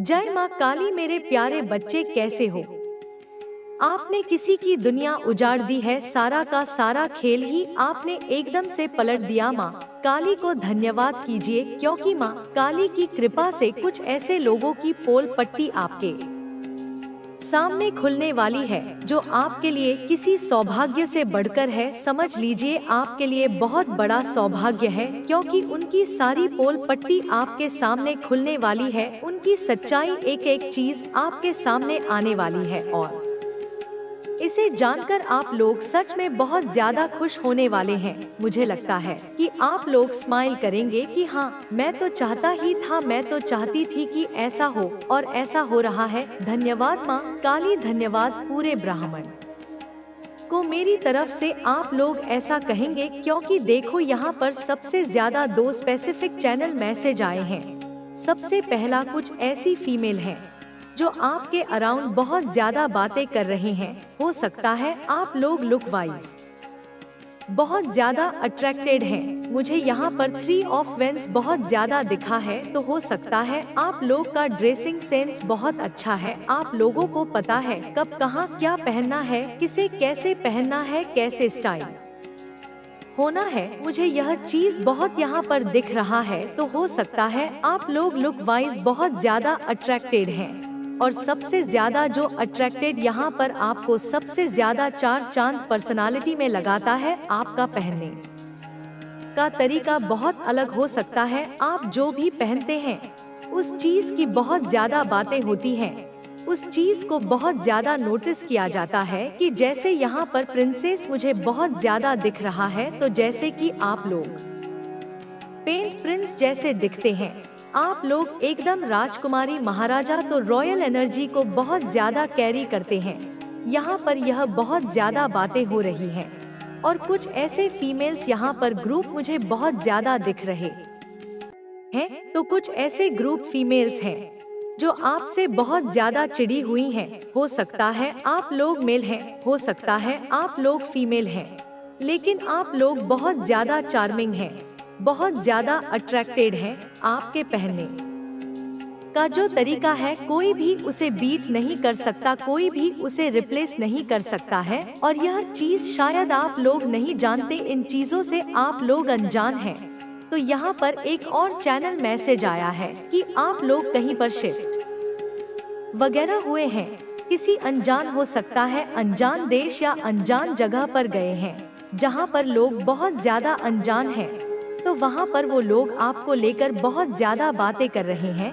जय माँ काली। मेरे प्यारे बच्चे कैसे हो? आपने किसी की दुनिया उजाड़ दी है, सारा का सारा खेल ही आपने एकदम से पलट दिया। माँ काली को धन्यवाद कीजिए, क्योंकि माँ काली की कृपा से कुछ ऐसे लोगों की पोल पट्टी आपके सामने खुलने वाली है जो आपके लिए किसी सौभाग्य से बढ़कर है। समझ लीजिए आपके लिए बहुत बड़ा सौभाग्य है, क्योंकि उनकी सारी पोल पट्टी आपके सामने खुलने वाली है। उनकी सच्चाई एक एक चीज आपके सामने आने वाली है और इसे जानकर आप लोग सच में बहुत ज्यादा खुश होने वाले हैं। मुझे लगता है कि आप लोग स्माइल करेंगे कि हाँ, मैं तो चाहता ही था, मैं तो चाहती थी कि ऐसा हो और ऐसा हो रहा है। धन्यवाद माँ काली, धन्यवाद पूरे ब्राह्मण को मेरी तरफ से आप लोग ऐसा कहेंगे, क्योंकि देखो यहाँ पर सबसे ज्यादा 2 स्पेसिफिक चैनल मैसेज आए हैं। सबसे पहला, कुछ ऐसी फीमेल हैं जो आपके अराउंड बहुत ज्यादा बातें कर रहे हैं। हो सकता है आप लोग लुक वाइज बहुत ज्यादा अट्रैक्टेड हैं। मुझे यहाँ पर 3 ऑफ वेंस बहुत ज्यादा दिखा है, तो हो सकता है आप लोग का ड्रेसिंग सेंस बहुत अच्छा है। आप लोगों को पता है कब कहाँ क्या पहनना है, किसे कैसे पहनना है, कैसे स्टाइल होना है। मुझे यह चीज बहुत यहाँ पर दिख रहा है, तो हो सकता है आप लोग लुक वाइज बहुत ज्यादा अट्रैक्टेड हैं। और सबसे ज्यादा जो अट्रैक्टेड यहाँ पर आपको सबसे ज्यादा 4 चांद पर्सनालिटी में लगाता है, आपका पहनने का तरीका बहुत अलग हो सकता है। आप जो भी पहनते हैं उस चीज की बहुत ज्यादा बातें होती हैं। उस चीज को बहुत ज्यादा नोटिस किया जाता है कि जैसे यहाँ पर प्रिंसेस मुझे बहुत ज्यादा दिख रहा है, तो जैसे कि आप लोग पेंट प्रिंस जैसे दिखते हैं। आप लोग एकदम राजकुमारी महाराजा, तो रॉयल एनर्जी को बहुत ज्यादा कैरी करते हैं। यहाँ पर यह बहुत ज्यादा बातें हो रही हैं। और कुछ ऐसे फीमेल्स यहाँ पर ग्रुप मुझे बहुत ज्यादा दिख रहे हैं। तो कुछ ऐसे ग्रुप फीमेल्स हैं जो आपसे बहुत ज्यादा चिढ़ी हुई हैं। हो सकता है आप लोग मेल हैं, हो सकता है आप लोग फीमेल हैं, लेकिन आप लोग बहुत ज्यादा चार्मिंग हैं, बहुत ज्यादा अट्रैक्टेड हैं। आपके पहनने का जो तरीका है, कोई भी उसे बीट नहीं कर सकता, कोई भी उसे रिप्लेस नहीं कर सकता है। और यह चीज शायद आप लोग नहीं जानते, इन चीजों से आप लोग अनजान हैं। तो यहाँ पर एक और चैनल मैसेज आया है कि आप लोग कहीं पर शिफ्ट वगैरह हुए हैं। किसी अनजान, हो सकता है अनजान देश या अनजान जगह पर गए हैं, जहाँ पर लोग बहुत ज्यादा अनजान हैं। तो वहाँ पर वो लोग आपको लेकर बहुत ज्यादा बातें कर रहे हैं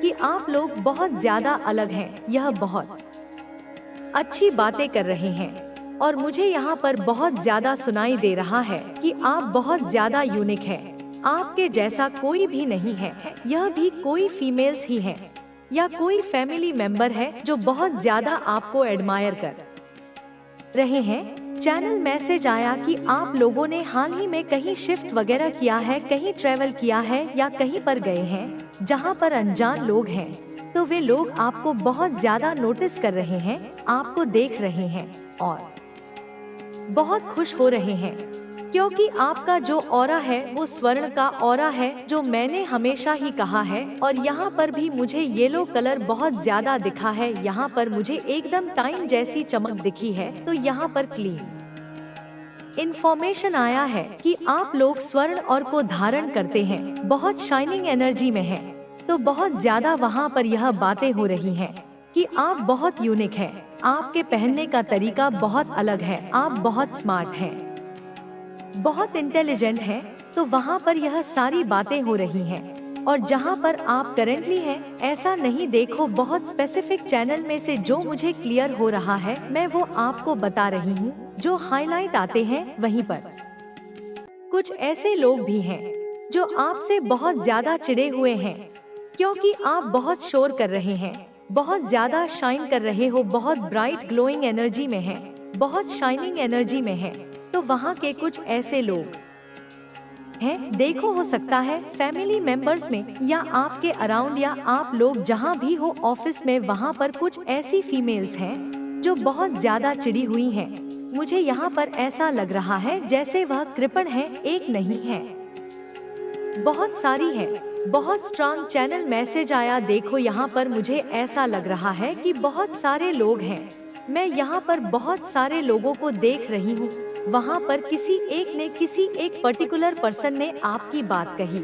कि आप लोग बहुत ज्यादा अलग हैं। यह बहुत अच्छी बातें कर रहे हैं और मुझे यहाँ पर बहुत ज्यादा सुनाई दे रहा है कि आप बहुत ज्यादा यूनिक हैं। आपके जैसा कोई भी नहीं है। यह भी कोई फीमेल्स ही हैं या कोई फैमिली मेंबर है जो बहुत ज्यादा आपको एडमायर कर रहे हैं। चैनल मैसेज आया कि आप लोगों ने हाल ही में कहीं शिफ्ट वगैरह किया है, कहीं ट्रेवल किया है या कहीं पर गए हैं जहां पर अनजान लोग हैं। तो वे लोग आपको बहुत ज्यादा नोटिस कर रहे हैं, आपको देख रहे हैं और बहुत खुश हो रहे हैं, क्योंकि आपका जो ऑरा है वो स्वर्ण का ऑरा है, जो मैंने हमेशा ही कहा है। और यहाँ पर भी मुझे येलो कलर बहुत ज्यादा दिखा है। यहाँ पर मुझे एकदम टाइम जैसी चमक दिखी है। तो यहाँ पर क्लीन इंफॉर्मेशन आया है कि आप लोग स्वर्ण और को धारण करते हैं, बहुत शाइनिंग एनर्जी में हैं। तो बहुत ज्यादा वहाँ पर यह बातें हो रही हैं कि आप बहुत यूनिक हैं, आपके पहनने का तरीका बहुत अलग है, आप बहुत स्मार्ट हैं, बहुत इंटेलिजेंट हैं। तो वहाँ पर यह सारी बातें हो रही हैं। और जहाँ पर आप करेंटली हैं, ऐसा नहीं। देखो, बहुत स्पेसिफिक चैनल में से जो मुझे क्लियर हो रहा है, मैं वो आपको बता रही हूँ। जो हाईलाइट आते हैं वहीं पर कुछ ऐसे लोग भी हैं जो आपसे बहुत ज्यादा चिढ़े हुए हैं, क्योंकि आप बहुत शोर कर रहे हैं, बहुत ज्यादा शाइन कर रहे हो, बहुत ब्राइट ग्लोइंग एनर्जी में हैं, बहुत शाइनिंग एनर्जी में हैं। तो वहाँ के कुछ ऐसे लोग हैं, देखो, हो सकता है फैमिली मेंबर्स में या आपके अराउंड या आप लोग जहाँ भी हो ऑफिस में, वहाँ पर कुछ ऐसी फीमेल्स हैं जो बहुत ज्यादा चिढ़ी हुई हैं। मुझे यहाँ पर ऐसा लग रहा है जैसे वह कृपण है, एक नहीं है, बहुत सारी है। बहुत स्ट्रांग चैनल मैसेज आया। देखो यहाँ पर मुझे ऐसा लग रहा है कि बहुत सारे लोग हैं। मैं यहाँ पर बहुत सारे लोगों को देख रही हूँ। वहाँ पर किसी एक पर्टिकुलर पर्सन ने आपकी बात कही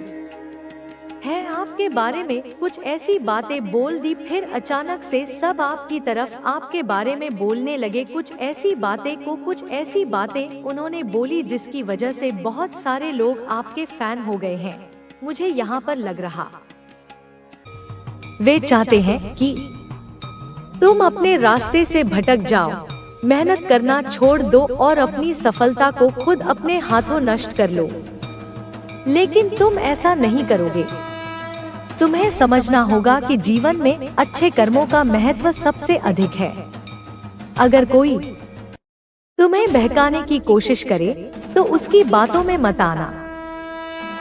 है, आपके बारे में कुछ ऐसी बातें बोल दी, फिर अचानक से सब आपकी तरफ आपके बारे में बोलने लगे। कुछ ऐसी बातें उन्होंने बोली जिसकी वजह से बहुत सारे लोग आपके फैन हो गए हैं। मुझे यहाँ पर लग रहा वे चाहते हैं कि तुम अपने रास्ते से भटक जाओ, मेहनत करना छोड़ दो और अपनी सफलता को खुद अपने हाथों नष्ट कर लो। लेकिन तुम ऐसा नहीं करोगे। तुम्हें समझना होगा कि जीवन में अच्छे कर्मों का महत्व सबसे अधिक है। अगर कोई तुम्हें बहकाने की कोशिश करे तो उसकी बातों में मत आना।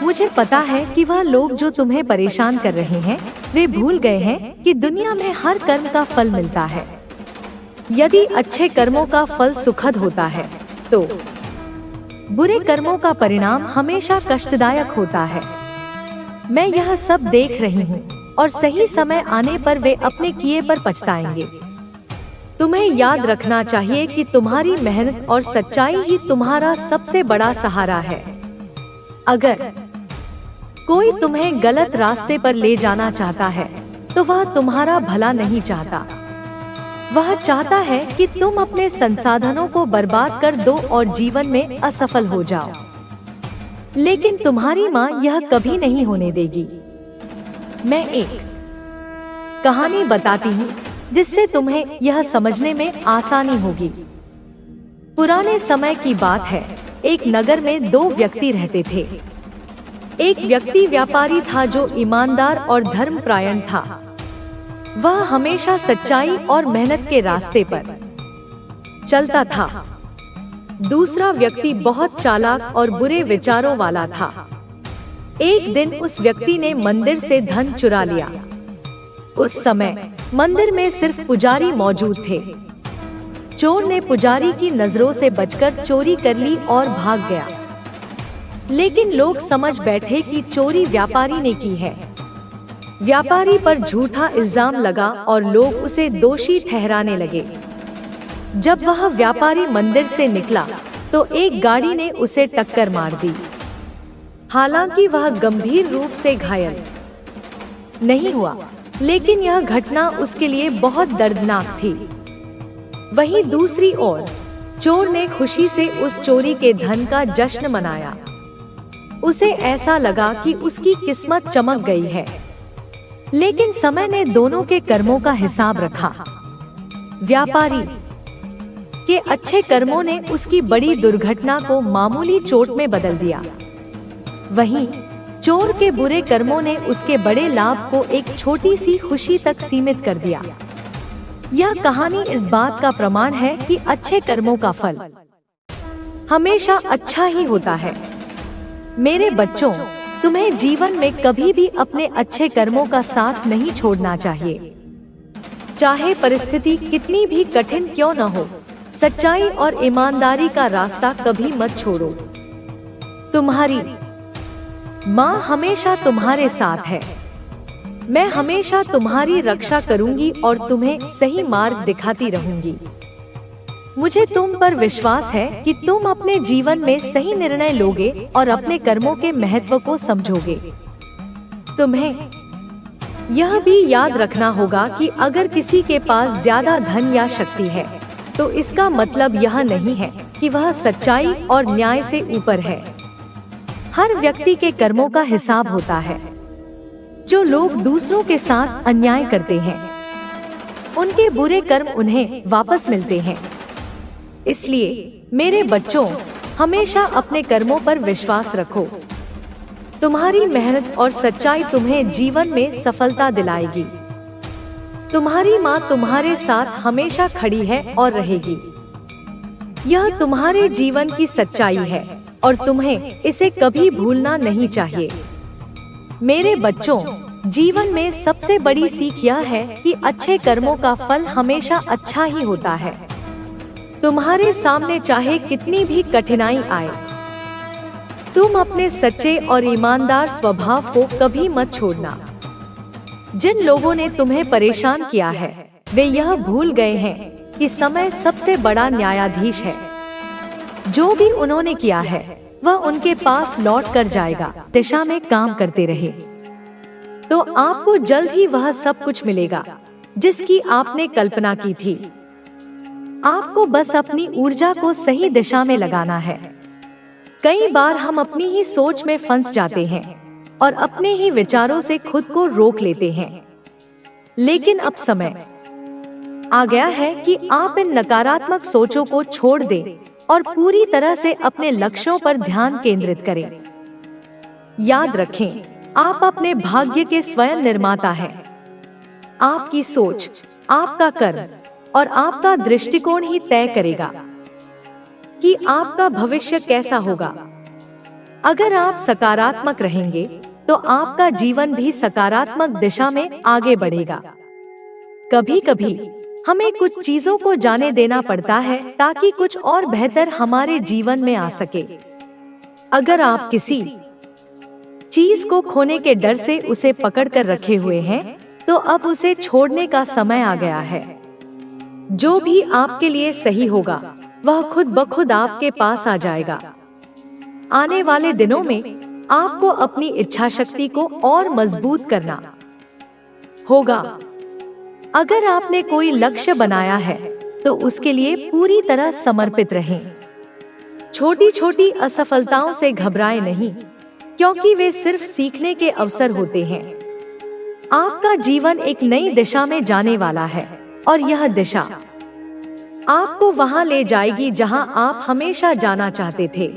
मुझे पता है कि वह लोग जो तुम्हें परेशान कर रहे हैं, वे भूल गए हैं कि दुनिया में हर कर्म का फल मिलता है। यदि अच्छे कर्मों का फल सुखद होता है तो बुरे कर्मों का परिणाम हमेशा कष्टदायक होता है। मैं यह सब देख रही हूँ और सही समय आने पर वे अपने किए पर पछताएंगे। तुम्हें याद रखना चाहिए कि तुम्हारी मेहनत और सच्चाई ही तुम्हारा सबसे बड़ा सहारा है। अगर कोई तुम्हें गलत रास्ते पर ले जाना चाहता है तो वह तुम्हारा भला नहीं चाहता। वह चाहता है कि तुम अपने संसाधनों को बर्बाद कर दो और जीवन में असफल हो जाओ। लेकिन तुम्हारी माँ यह कभी नहीं होने देगी। मैं एक कहानी बताती हूँ जिससे तुम्हें यह समझने में आसानी होगी। पुराने समय की बात है। एक नगर में दो व्यक्ति रहते थे। एक व्यक्ति व्यापारी था जो ईमानदार और धर्मपरायण था। वह हमेशा सच्चाई और मेहनत के रास्ते पर चलता था। दूसरा व्यक्ति बहुत चालाक और बुरे विचारों वाला था। एक दिन उस व्यक्ति ने मंदिर से धन चुरा लिया। उस समय मंदिर में सिर्फ पुजारी मौजूद थे। चोर ने पुजारी की नजरों से बचकर चोरी कर ली और भाग गया। लेकिन लोग समझ बैठे कि चोरी व्यापारी ने की है। व्यापारी पर झूठा इल्जाम लगा और लोग उसे दोषी ठहराने लगे। जब वह व्यापारी मंदिर से निकला तो एक गाड़ी ने उसे टक्कर मार दी। हालांकि वह गंभीर रूप से घायल नहीं हुआ, लेकिन यह घटना उसके लिए बहुत दर्दनाक थी। वहीं दूसरी ओर चोर ने खुशी से उस चोरी के धन का जश्न मनाया। उसे ऐसा लगा कि उसकी किस्मत चमक गई है। लेकिन समय ने दोनों के कर्मों का हिसाब रखा। व्यापारी के अच्छे कर्मों ने उसकी बड़ी दुर्घटना को मामूली चोट में बदल दिया। वहीं चोर के बुरे कर्मों ने उसके बड़े लाभ को एक छोटी सी खुशी तक सीमित कर दिया। यह कहानी इस बात का प्रमाण है कि अच्छे कर्मों का फल हमेशा अच्छा ही होता है। मेरे बच्चों, तुम्हें जीवन में कभी भी अपने अच्छे कर्मों का साथ नहीं छोड़ना चाहिए। चाहे परिस्थिति कितनी भी कठिन क्यों न हो, सच्चाई और ईमानदारी का रास्ता कभी मत छोड़ो। तुम्हारी माँ हमेशा तुम्हारे साथ है। मैं हमेशा तुम्हारी रक्षा करूंगी और तुम्हें सही मार्ग दिखाती रहूंगी। मुझे तुम पर विश्वास है कि तुम अपने जीवन में सही निर्णय लोगे और अपने कर्मों के महत्व को समझोगे। तुम्हें यह भी याद रखना होगा कि अगर किसी के पास ज्यादा धन या शक्ति है तो इसका मतलब यह नहीं है कि वह सच्चाई और न्याय से ऊपर है। हर व्यक्ति के कर्मों का हिसाब होता है। जो लोग दूसरों के साथ अन्याय करते हैं, उनके बुरे कर्म उन्हें वापस मिलते हैं। इसलिए मेरे बच्चों, हमेशा अपने कर्मों पर विश्वास रखो। तुम्हारी मेहनत और सच्चाई तुम्हें जीवन में सफलता दिलाएगी। तुम्हारी माँ तुम्हारे साथ हमेशा खड़ी है और रहेगी। यह तुम्हारे जीवन की सच्चाई है और तुम्हें इसे कभी भूलना नहीं चाहिए। मेरे बच्चों, जीवन में सबसे बड़ी सीख यह है कि अच्छे कर्मों का फल हमेशा अच्छा ही होता है। तुम्हारे सामने चाहे कितनी भी कठिनाई आए, तुम अपने सच्चे और ईमानदार स्वभाव को कभी मत छोड़ना। जिन लोगों ने तुम्हें परेशान किया है वे यह भूल गए हैं कि समय सबसे बड़ा न्यायाधीश है। जो भी उन्होंने किया है वह उनके पास लौट कर जाएगा। दिशा में काम करते रहे तो आपको जल्द ही वह सब कुछ मिलेगा जिसकी आपने कल्पना की थी। आपको बस अपनी ऊर्जा को सही दिशा में लगाना है। कई बार हम अपनी ही सोच में फंस जाते हैं और अपने ही विचारों से खुद को रोक लेते हैं। लेकिन अब समय आ गया है कि आप इन नकारात्मक सोचों को छोड़ दें और पूरी तरह से अपने लक्ष्यों पर ध्यान केंद्रित करें। याद रखें, आप अपने भाग्य के स्वयं निर्माता हैं। आपकी सोच, आपका कर्म और आपका दृष्टिकोण ही तय करेगा कि आपका भविष्य कैसा होगा। अगर आप सकारात्मक रहेंगे तो आपका जीवन भी सकारात्मक दिशा में आगे बढ़ेगा। कभी-कभी हमें कुछ चीजों को जाने देना पड़ता है ताकि कुछ और बेहतर हमारे जीवन में आ सके। अगर आप किसी चीज को खोने के डर से उसे पकड़ कर रखे हुए हैं तो अब उसे छोड़ने का समय आ गया है। जो भी आपके लिए सही होगा वह खुद ब खुद आपके पास आ जाएगा। आने वाले दिनों में आपको अपनी इच्छा शक्ति को और मजबूत करना होगा। अगर आपने कोई लक्ष्य बनाया है तो उसके लिए पूरी तरह समर्पित रहें। छोटी छोटी असफलताओं से घबराएं नहीं, क्योंकि वे सिर्फ सीखने के अवसर होते हैं। आपका जीवन एक नई दिशा में जाने वाला है और यह दिशा आपको वहां ले जाएगी जहां आप हमेशा जाना चाहते थे।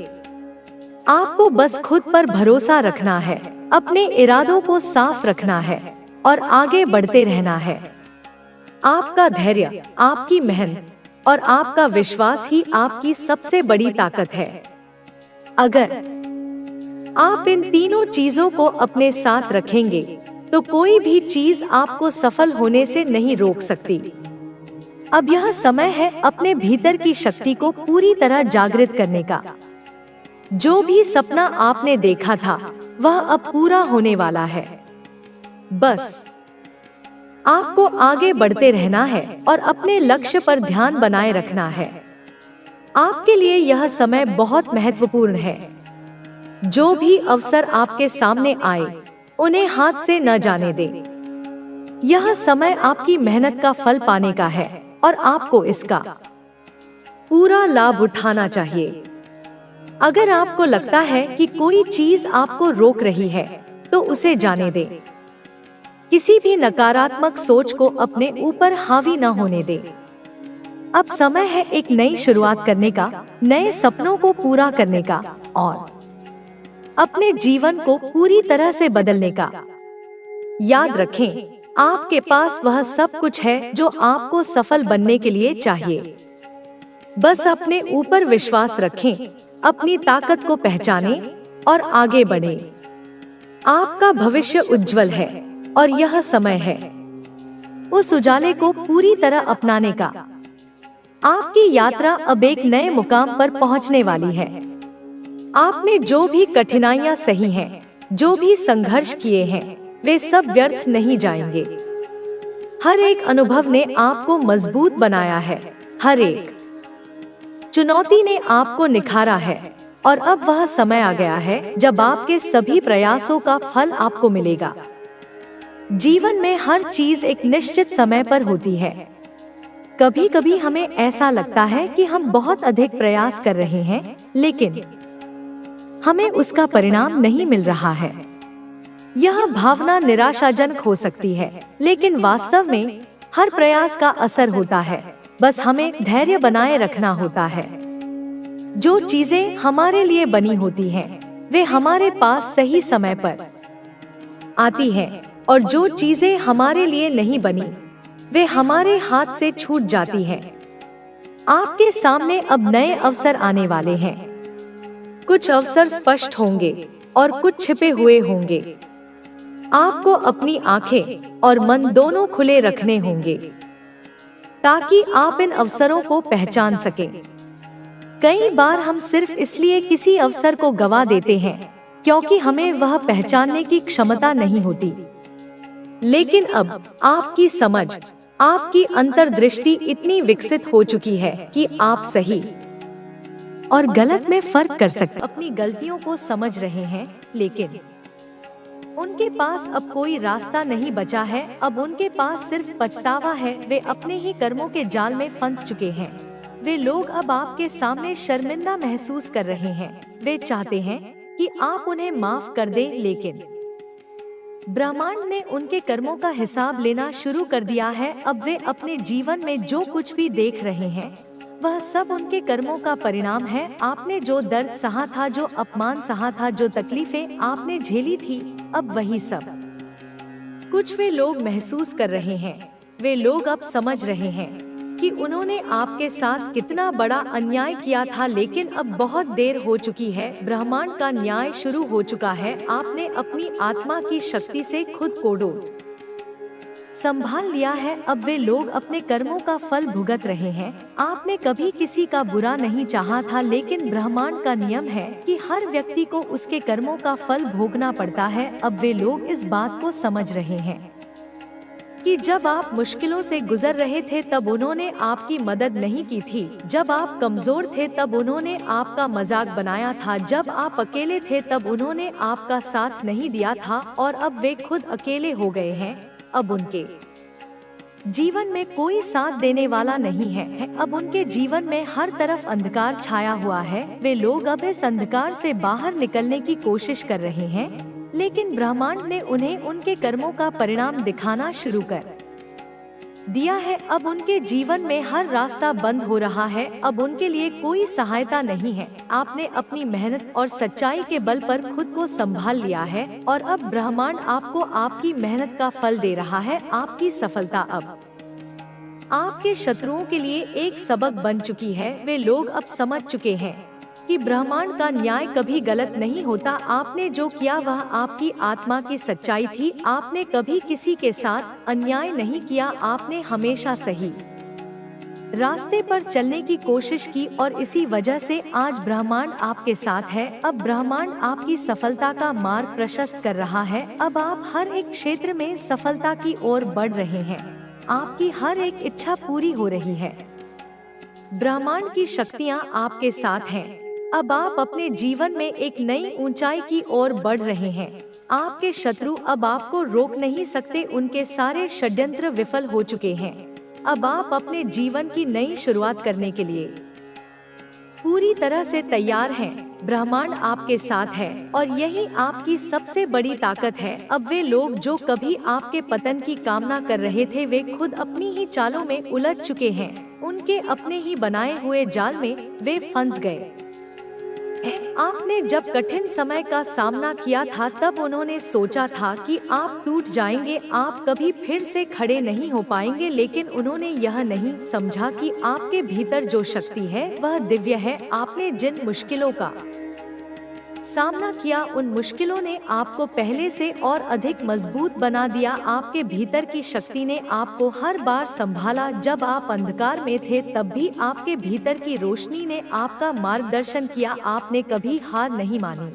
आपको बस खुद पर भरोसा रखना है, अपने इरादों को साफ रखना है और आगे बढ़ते रहना है। आपका धैर्य, आपकी मेहनत और आपका विश्वास ही आपकी सबसे बड़ी ताकत है। अगर आप इन तीनों चीजों को अपने साथ रखेंगे तो कोई भी चीज आपको सफल होने से नहीं रोक सकती। अब यह समय है अपने भीतर की शक्ति को पूरी तरह जागृत करने का। जो भी सपना आपने देखा था वह अब पूरा होने वाला है। बस आपको आगे बढ़ते रहना है और अपने लक्ष्य पर ध्यान बनाए रखना है। आपके लिए यह समय बहुत महत्वपूर्ण है। जो भी अवसर आपके सामने आए उन्हें हाथ से न जाने दें। यह समय आपकी मेहनत का फल पाने का है और आपको इसका पूरा लाभ उठाना चाहिए। अगर आपको लगता है कि कोई चीज आपको रोक रही है तो उसे जाने दें। किसी भी नकारात्मक सोच को अपने ऊपर हावी न होने दें। अब समय है एक नई शुरुआत करने का, नए सपनों को पूरा करने का और अपने जीवन को पूरी तरह से बदलने का। याद रखें, आपके पास वह सब कुछ है जो आपको सफल बनने के लिए चाहिए। बस अपने ऊपर विश्वास रखें, अपनी ताकत को पहचानें और आगे बढ़ें। आपका भविष्य उज्जवल है और यह समय है उस उजाले को पूरी तरह अपनाने का। आपकी यात्रा अब एक नए मुकाम पर पहुंचने वाली है। आपने जो भी कठिनाइयां सही हैं, जो भी संघर्ष किए हैं, वे सब व्यर्थ नहीं जाएंगे। हर एक अनुभव ने आपको मजबूत बनाया है। हर एक चुनौती ने आपको निखारा है और अब वह समय आ गया है जब आपके सभी प्रयासों का फल आपको मिलेगा। जीवन में हर चीज एक निश्चित समय पर होती है। कभी कभी हमें ऐसा लगता है कि हम बहुत अधिक प्रयास कर रहे हैं, लेकिन हमें उसका परिणाम नहीं मिल रहा है। यह भावना निराशाजनक हो सकती है, लेकिन वास्तव में हर प्रयास का असर होता है। बस हमें धैर्य बनाए रखना होता है। जो चीजें हमारे लिए बनी होती हैं, वे हमारे पास सही समय पर आती हैं, और जो चीजें हमारे लिए नहीं बनी, वे हमारे हाथ से छूट जाती हैं। आपके सामने अब नए अवसर आने वाले हैं। कुछ अवसर स्पष्ट होंगे और कुछ छिपे हुए होंगे। आपको अपनी आंखें और मन दोनों खुले रखने होंगे ताकि आप इन अवसरों को पहचान सकें। कई बार हम सिर्फ इसलिए किसी अवसर को गवा देते हैं क्योंकि हमें वह पहचानने की क्षमता नहीं होती। लेकिन अब आपकी समझ, आपकी अंतर्दृष्टि इतनी विकसित हो चुकी है कि आप सही और गलत में फर्क कर सकते, अपनी गलतियों को समझ रहे हैं, लेकिन उनके पास अब कोई रास्ता नहीं बचा है। अब उनके पास सिर्फ पछतावा है। वे अपने ही कर्मों के जाल में फंस चुके हैं। वे लोग अब आपके सामने शर्मिंदा महसूस कर रहे हैं। वे चाहते हैं कि आप उन्हें माफ कर दें, लेकिन ब्रह्मांड ने उनके कर्मों का हिसाब लेना शुरू कर दिया है। अब वे अपने जीवन में जो कुछ भी देख रहे हैं वह सब उनके कर्मों का परिणाम है। आपने जो दर्द सहा था, जो अपमान सहा था, जो तकलीफें आपने झेली थी, अब वही सब कुछ वे लोग महसूस कर रहे हैं। वे लोग अब समझ रहे हैं कि उन्होंने आपके साथ कितना बड़ा अन्याय किया था, लेकिन अब बहुत देर हो चुकी है। ब्रह्मांड का न्याय शुरू हो चुका है। आपने अपनी आत्मा की शक्ति से खुद को संभाल लिया है। अब वे लोग अपने कर्मों का फल भुगत रहे हैं। आपने कभी किसी का बुरा नहीं चाहा था, लेकिन ब्रह्मांड का नियम है कि हर व्यक्ति को उसके कर्मों का फल भोगना पड़ता है। अब वे लोग इस बात को समझ रहे हैं कि जब आप मुश्किलों से गुजर रहे थे तब उन्होंने आपकी मदद नहीं की थी। जब आप कमजोर थे तब उन्होंने आपका मजाक बनाया था। जब आप अकेले थे तब उन्होंने आपका साथ नहीं दिया था। और अब वे खुद अकेले हो गए हैं। अब उनके जीवन में कोई साथ देने वाला नहीं है। अब उनके जीवन में हर तरफ अंधकार छाया हुआ है। वे लोग अब इस अंधकार से बाहर निकलने की कोशिश कर रहे हैं, लेकिन ब्रह्मांड ने उन्हें उनके कर्मों का परिणाम दिखाना शुरू कर दिया है। अब उनके जीवन में हर रास्ता बंद हो रहा है। अब उनके लिए कोई सहायता नहीं है। आपने अपनी मेहनत और सच्चाई के बल पर खुद को संभाल लिया है और अब ब्रह्मांड आपको आपकी मेहनत का फल दे रहा है। आपकी सफलता अब आपके शत्रुओं के लिए एक सबक बन चुकी है। वे लोग अब समझ चुके हैं कि ब्रह्मांड का न्याय कभी गलत नहीं होता। आपने जो किया वह आपकी आत्मा की सच्चाई थी। आपने कभी किसी के साथ अन्याय नहीं किया। आपने हमेशा सही रास्ते पर चलने की कोशिश की और इसी वजह से आज ब्रह्मांड आपके साथ है। अब ब्रह्मांड आपकी सफलता का मार्ग प्रशस्त कर रहा है। अब आप हर एक क्षेत्र में सफलता की ओर बढ़ रहे हैं। आपकी हर एक इच्छा पूरी हो रही है। ब्रह्मांड की शक्तियाँ आपके साथ हैं। अब आप अपने जीवन में एक नई ऊंचाई की ओर बढ़ रहे हैं। आपके शत्रु अब आपको रोक नहीं सकते। उनके सारे षड्यंत्र विफल हो चुके हैं। अब आप अपने जीवन की नई शुरुआत करने के लिए पूरी तरह से तैयार हैं। ब्रह्मांड आपके साथ है और यही आपकी सबसे बड़ी ताकत है। अब वे लोग जो कभी आपके पतन की कामना कर रहे थे, वे खुद अपनी ही चालों में उलझ चुके हैं। उनके अपने ही बनाए हुए जाल में वे फंस गए। आपने जब कठिन समय का सामना किया था तब उन्होंने सोचा था कि आप टूट जाएंगे, आप कभी फिर से खड़े नहीं हो पाएंगे, लेकिन उन्होंने यह नहीं समझा कि आपके भीतर जो शक्ति है वह दिव्य है। आपने जिन मुश्किलों का सामना किया, उन मुश्किलों ने आपको पहले से और अधिक मजबूत बना दिया। आपके भीतर की शक्ति ने आपको हर बार संभाला। जब आप अंधकार में थे तब भी आपके भीतर की रोशनी ने आपका मार्गदर्शन किया। आपने कभी हार नहीं मानी।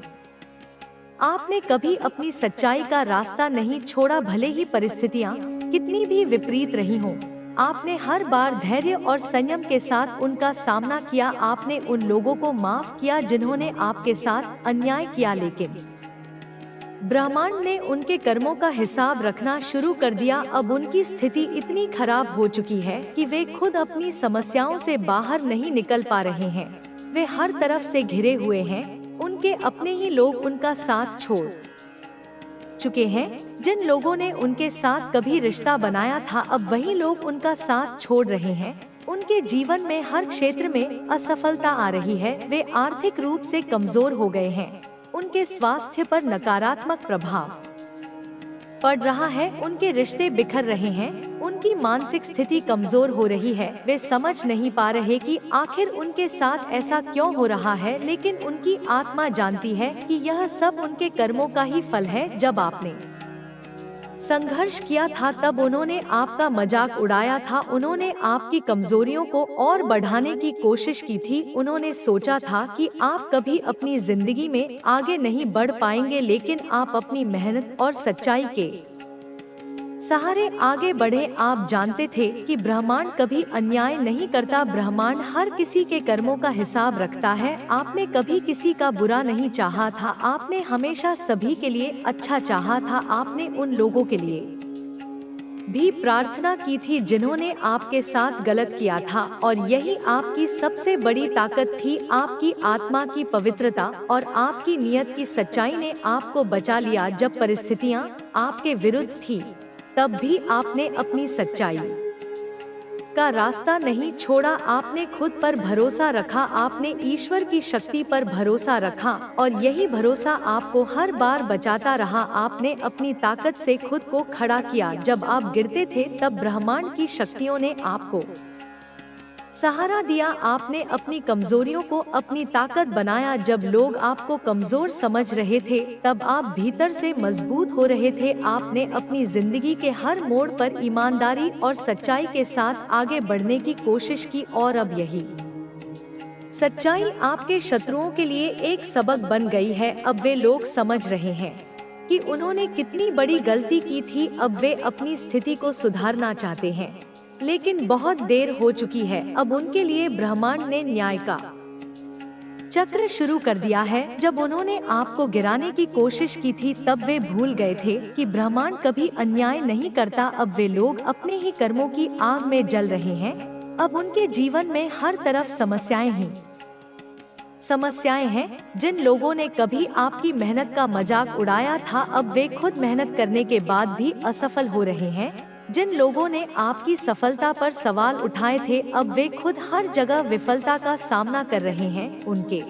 आपने कभी अपनी सच्चाई का रास्ता नहीं छोड़ा, भले ही परिस्थितियाँ कितनी भी विपरीत रही हों। आपने हर बार धैर्य और संयम के साथ उनका सामना किया। आपने उन लोगों को माफ किया जिन्होंने आपके साथ अन्याय किया, लेकिन ब्रह्मांड ने उनके कर्मों का हिसाब रखना शुरू कर दिया। अब उनकी स्थिति इतनी खराब हो चुकी है कि वे खुद अपनी समस्याओं से बाहर नहीं निकल पा रहे हैं। वे हर तरफ से घिरे हुए हैं। उनके अपने ही लोग उनका साथ छोड़ चुके हैं। जिन लोगों ने उनके साथ कभी रिश्ता बनाया था, अब वही लोग उनका साथ छोड़ रहे हैं। उनके जीवन में हर क्षेत्र में असफलता आ रही है। वे आर्थिक रूप से कमजोर हो गए हैं। उनके स्वास्थ्य पर नकारात्मक प्रभाव पड़ रहा है। उनके रिश्ते बिखर रहे हैं। उनकी मानसिक स्थिति कमजोर हो रही है। वे समझ नहीं पा रहे कि आखिर उनके साथ ऐसा क्यों हो रहा है, लेकिन उनकी आत्मा जानती है कि यह सब उनके कर्मों का ही फल है। जब आपने संघर्ष किया था, तब उन्होंने आपका मजाक उड़ाया था, उन्होंने आपकी कमजोरियों को और बढ़ाने की कोशिश की थी। उन्होंने सोचा था कि आप कभी अपनी जिंदगी में आगे नहीं बढ़ पाएंगे, लेकिन आप अपनी मेहनत और सच्चाई के सहारे आगे बढ़े। आप जानते थे कि ब्रह्मांड कभी अन्याय नहीं करता, ब्रह्मांड हर किसी के कर्मों का हिसाब रखता है। आपने कभी किसी का बुरा नहीं चाहा था, आपने हमेशा सभी के लिए अच्छा चाहा था। आपने उन लोगों के लिए भी प्रार्थना की थी जिन्होंने आपके साथ गलत किया था, और यही आपकी सबसे बड़ी ताकत थी। आपकी आत्मा की पवित्रता और आपकी नियत की सच्चाई ने आपको बचा लिया। जब परिस्थितियां आपके विरुद्ध थी, तब भी आपने अपनी सच्चाई का रास्ता नहीं छोड़ा। आपने खुद पर भरोसा रखा, आपने ईश्वर की शक्ति पर भरोसा रखा, और यही भरोसा आपको हर बार बचाता रहा। आपने अपनी ताकत से खुद को खड़ा किया। जब आप गिरते थे, तब ब्रह्मांड की शक्तियों ने आपको सहारा दिया। आपने अपनी कमजोरियों को अपनी ताकत बनाया। जब लोग आपको कमजोर समझ रहे थे, तब आप भीतर से मजबूत हो रहे थे। आपने अपनी जिंदगी के हर मोड़ पर ईमानदारी और सच्चाई के साथ आगे बढ़ने की कोशिश की, और अब यही सच्चाई आपके शत्रुओं के लिए एक सबक बन गई है। अब वे लोग समझ रहे हैं कि उन्होंने कितनी बड़ी गलती की थी। अब वे अपनी स्थिति को सुधारना चाहते हैं, लेकिन बहुत देर हो चुकी है। अब उनके लिए ब्रह्मांड ने न्याय का चक्र शुरू कर दिया है। जब उन्होंने आपको गिराने की कोशिश की थी, तब वे भूल गए थे कि ब्रह्मांड कभी अन्याय नहीं करता। अब वे लोग अपने ही कर्मों की आग में जल रहे हैं। अब उनके जीवन में हर तरफ समस्याएं ही समस्याएं हैं। जिन लोगों ने कभी आपकी मेहनत का मजाक उड़ाया था, अब वे खुद मेहनत करने के बाद भी असफल हो रहे हैं। जिन लोगों ने आपकी सफलता पर सवाल उठाए थे, अब वे खुद हर जगह विफलता का सामना कर रहे हैं। उनके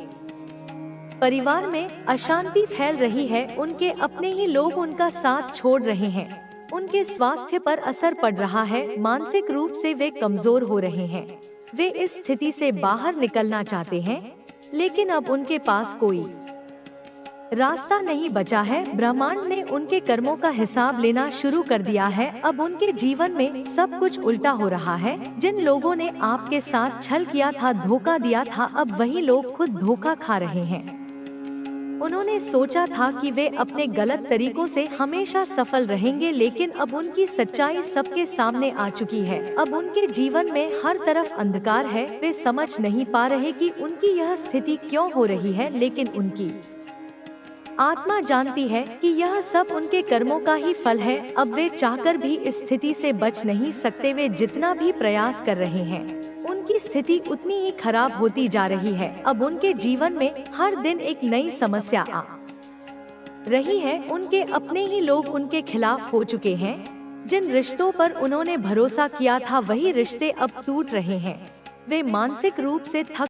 परिवार में अशांति फैल रही है, उनके अपने ही लोग उनका साथ छोड़ रहे हैं, उनके स्वास्थ्य पर असर पड़ रहा है, मानसिक रूप से वे कमजोर हो रहे हैं। वे इस स्थिति से बाहर निकलना चाहते हैं, लेकिन अब उनके पास कोई रास्ता नहीं बचा है। ब्रह्मांड ने उनके कर्मों का हिसाब लेना शुरू कर दिया है। अब उनके जीवन में सब कुछ उल्टा हो रहा है। जिन लोगों ने आपके साथ छल किया था, धोखा दिया था, अब वही लोग खुद धोखा खा रहे हैं। उन्होंने सोचा था कि वे अपने गलत तरीकों से हमेशा सफल रहेंगे, लेकिन अब उनकी सच्चाई सबके सामने आ चुकी है। अब उनके जीवन में हर तरफ अंधकार है। वे समझ नहीं पा रहे कि उनकी यह स्थिति क्यों हो रही है, लेकिन उनकी आत्मा जानती है कि यह सब उनके कर्मों का ही फल है। अब वे चाहकर भी इस स्थिति से बच नहीं सकते। वे जितना भी प्रयास कर रहे हैं, उनकी स्थिति उतनी ही खराब होती जा रही है। अब उनके जीवन में हर दिन एक नई समस्या आ रही है। उनके अपने ही लोग उनके खिलाफ हो चुके हैं। जिन रिश्तों पर उन्होंने भरोसा किया था, वही रिश्ते अब टूट रहे हैं। वे मानसिक रूप से थक